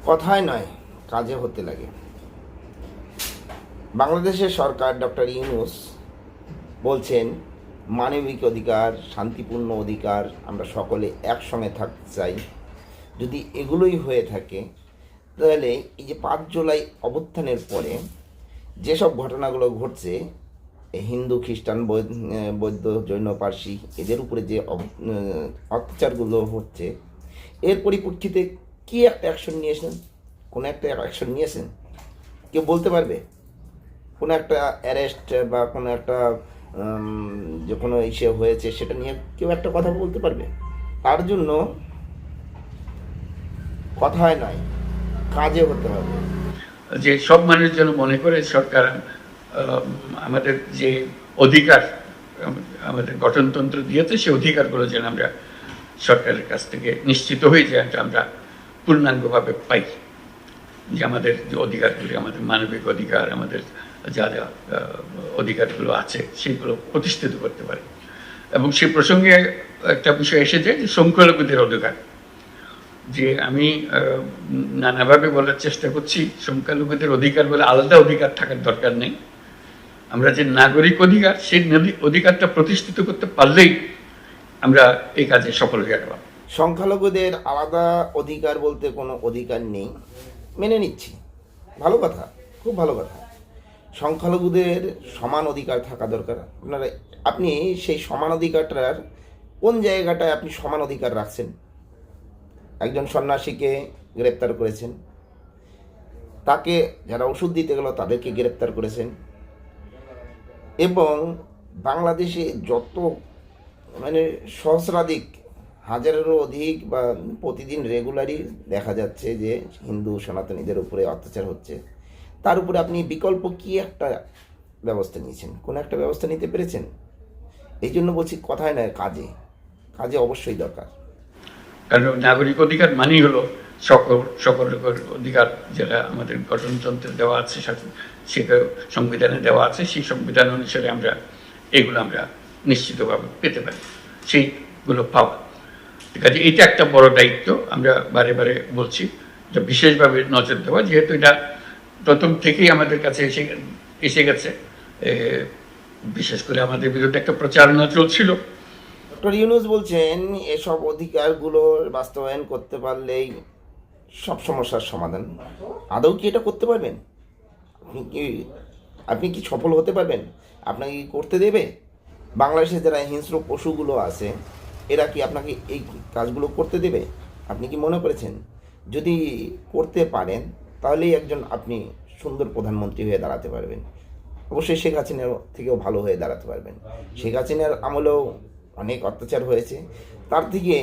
কথায় নয়, কাজে হতে লাগে। বাংলাদেশের সরকার ডক্টর ইউনূস বলছেন মানবিক অধিকার, শান্তিপূর্ণ অধিকার, আমরা সকলে একসঙ্গে থাকতে চাই। যদি এগুলোই হয়ে থাকে তাহলে এই যে 5 জুলাই অভ্যুত্থানের পরে যেসব ঘটনাগুলো ঘটছে, হিন্দু, খ্রিস্টান, বৌদ্ধ, জৈন, পার্সি এদের উপরে যে অত্যাচারগুলো হচ্ছে, এর পরিপ্রেক্ষিতে কী একটা অ্যাকশন নিয়েছেন? কোনো একটা অ্যাকশন নিয়েছেন? কেউ বলতে পারবে? কোনো একটা অ্যারেস্ট বা কোনো একটা যে কোনো ইসে হয়েছে সেটা নিয়ে কেউ একটা কথা বলতে পারবে? তার জন্য কথায় নয়, কাজে হতে হবে। যে সব মানুষ যেন মনে করে সরকার আমাদের যে অধিকার আমাদের গঠনতন্ত্র দিয়েছে, সেই অধিকারগুলো যেন আমরা সরকারের কাছ থেকে নিশ্চিত হয়ে যায়, আমরা পূর্ণাঙ্গভাবে পাই। যে আমাদের যে অধিকারগুলি, আমাদের মানবিক অধিকার, আমাদের যা যা অধিকারগুলো আছে সেগুলো প্রতিষ্ঠিত করতে পারি। এবং সেই প্রসঙ্গে একটা বিষয় এসে যায় যে সংখ্যালঘুদের অধিকার, যে আমি নানাভাবে বলার চেষ্টা করছি সংখ্যালঘুদের অধিকার বলে আলাদা অধিকার থাকার দরকার নেই। আমরা যে নাগরিক অধিকার, সেই অধিকারটা প্রতিষ্ঠিত করতে পারলেই আমরা এই কাজে সফল হয়ে গেলাম। সংখ্যালঘুদের আলাদা অধিকার বলতে কোনো অধিকার নেই, মেনে নিচ্ছি, ভালো কথা, খুব ভালো কথা। সংখ্যালঘুদের সমান অধিকার থাকা দরকার। আপনি সেই সমান অধিকারটার কোন জায়গাটায় আপনি সমান অধিকার রাখছেন? একজন সন্ন্যাসীকে গ্রেপ্তার করেছেন, তাকে যারা ওষুধ দিতে গেল তাদেরকে গ্রেপ্তার করেছেন, এবং বাংলাদেশে যত সহস্রাধিক, হাজারেরও অধিক বা প্রতিদিন রেগুলারই দেখা যাচ্ছে যে হিন্দু সনাতনীদের উপরে অত্যাচার হচ্ছে, তার উপরে আপনি বিকল্প কি একটা ব্যবস্থা নিয়েছেন? কোনো একটা ব্যবস্থা নিতে পেরেছেন? এই জন্য বলছি কথায় নয়, কাজে, কাজে অবশ্যই দরকার। কারণ নাগরিক অধিকার মানেই হলো সকল অধিকার যেটা আমাদের গঠনতন্ত্রে দেওয়া আছে, সেটা সংবিধানে দেওয়া আছে, সেই সংবিধান অনুসারে আমরা এগুলো আমরা নিশ্চিতভাবে পেতে পারি, সেইগুলো পাওয়া। কাজে এটা একটা বড় দায়িত্ব। আমরা বারে বারে বলছি যে বিশেষভাবে নজর দেওয়া, যেহেতু এটা প্রথম থেকেই আমাদের কাছে এসে গেছে। বিশেষ করে আমাদের বিরুদ্ধে একটা প্রচারণা চলছিল। ডক্টর ইউনূস বলছেন এসব অধিকারগুলোর বাস্তবায়ন করতে পারলেই সব সমস্যার সমাধান। আদৌ কি এটা করতে পারবেন? আপনি কি সফল হতে পারবেন? আপনাকে কি করতে দেবে? বাংলাদেশে যারা হিংস্র পশুগুলো আছে, এরা কি আপনাকে এই কাজগুলো করতে দেবে? আপনি কি মনে করেছেন যদি করতে পারেন তাহলেই একজন আপনি সুন্দর প্রধানমন্ত্রী হয়ে দাঁড়াতে পারবেন? অবশ্যই শেখ হাসিনার থেকেও ভালো হয়ে দাঁড়াতে পারবেন। শেখ হাসিনার আমলেও অনেক অত্যাচার হয়েছে, তার থেকে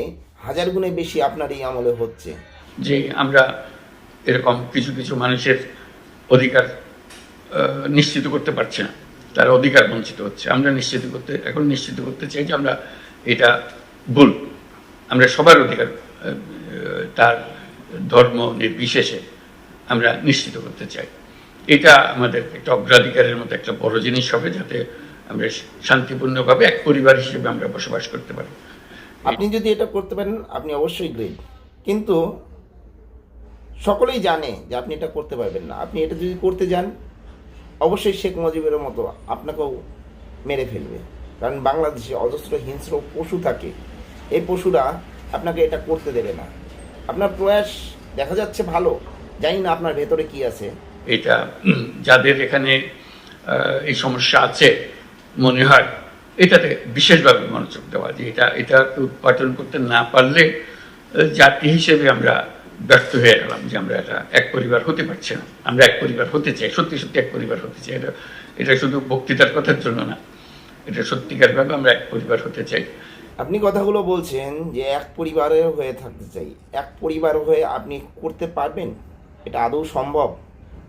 হাজার গুণে বেশি আপনার এই আমলে হচ্ছে। যে আমরা এরকম কিছু কিছু মানুষের অধিকার নিশ্চিত করতে পারছি না, তার অধিকার বঞ্চিত হচ্ছে। আমরা এখন নিশ্চিত করতে চাই যে আমরা এটা ভুল, আমরা সবার অধিকার তার ধর্ম নির্বিশেষে আমরা নিশ্চিত করতে চাই। এটা আমাদের একটা অগ্রাধিকারের মতো একটা বড় জিনিস হবে, যাতে আমরা শান্তিপূর্ণভাবে এক পরিবার হিসেবে আমরা বসবাস করতে পারি। আপনি যদি এটা করতে পারেন আপনি অবশ্যই গ্রেট, কিন্তু সকলেই জানে যে আপনি এটা করতে পারবেন না। আপনি এটা যদি করতে যান অবশ্যই শেখ মুজিবের মতো আপনাকেও মেরে ফেলবে, কারণ বাংলাদেশে অজস্র হিংস্র পশু থাকে, এই পশুরা আপনাকে এটা করতে দেবে না। আপনার প্রয়াস দেখা যাচ্ছে ভালো, জানি না আপনার ভেতরে কি আছে। এটা যাদের এখানে এই সমস্যা আছে মনে হয় এটাতে বিশেষভাবে মনোযোগ দেওয়া, যে এটাকে উৎপাদন করতে না পারলে জাতি হিসেবে আমরা ব্যর্থ হয়ে গেলাম, যে আমরা এটা এক পরিবার হতে পারছি না। আমরা এক পরিবার হতে চাই, সত্যি সত্যি এক পরিবার হতে চাই। এটা শুধু বক্তৃতার কথার জন্য না, এটা সত্যিকারভাবে আমরা এক পরিবার হতে চাই। আপনি কথাগুলো বলছেন যে এক পরিবারের হয়ে থাকতে চাই, এক পরিবার হয়ে আপনি করতে পারবেন? এটা আদৌ সম্ভব?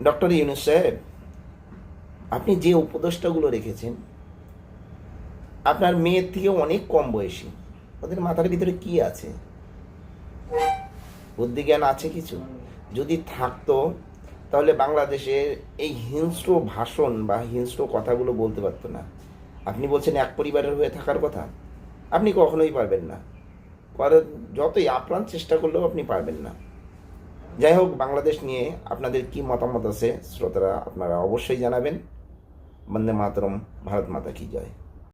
ডক্টর ইউনূস সাহেব, আপনি যে উপদেষ্টাগুলো রেখেছেন আপনার মেয়ের থেকে অনেক কম বয়সী, ওদের মাথার ভিতরে কি আছে? বুদ্ধিজ্ঞান আছে কিছু? যদি থাকতো তাহলে বাংলাদেশের এই হিংস্র ভাষণ বা হিংস্র কথাগুলো বলতে পারতো না। আপনি বলছেন এক পরিবারের হয়ে থাকার কথা, আপনি কখনোই পারবেন না। যতই আপ্রাণ চেষ্টা করলেও আপনি পারবেন না। যাই হোক, বাংলাদেশ নিয়ে আপনাদের কি মতামত আছে শ্রোতারা আপনারা অবশ্যই জানাবেন। বন্দে মাতরম, ভারত মাতা কি জয়।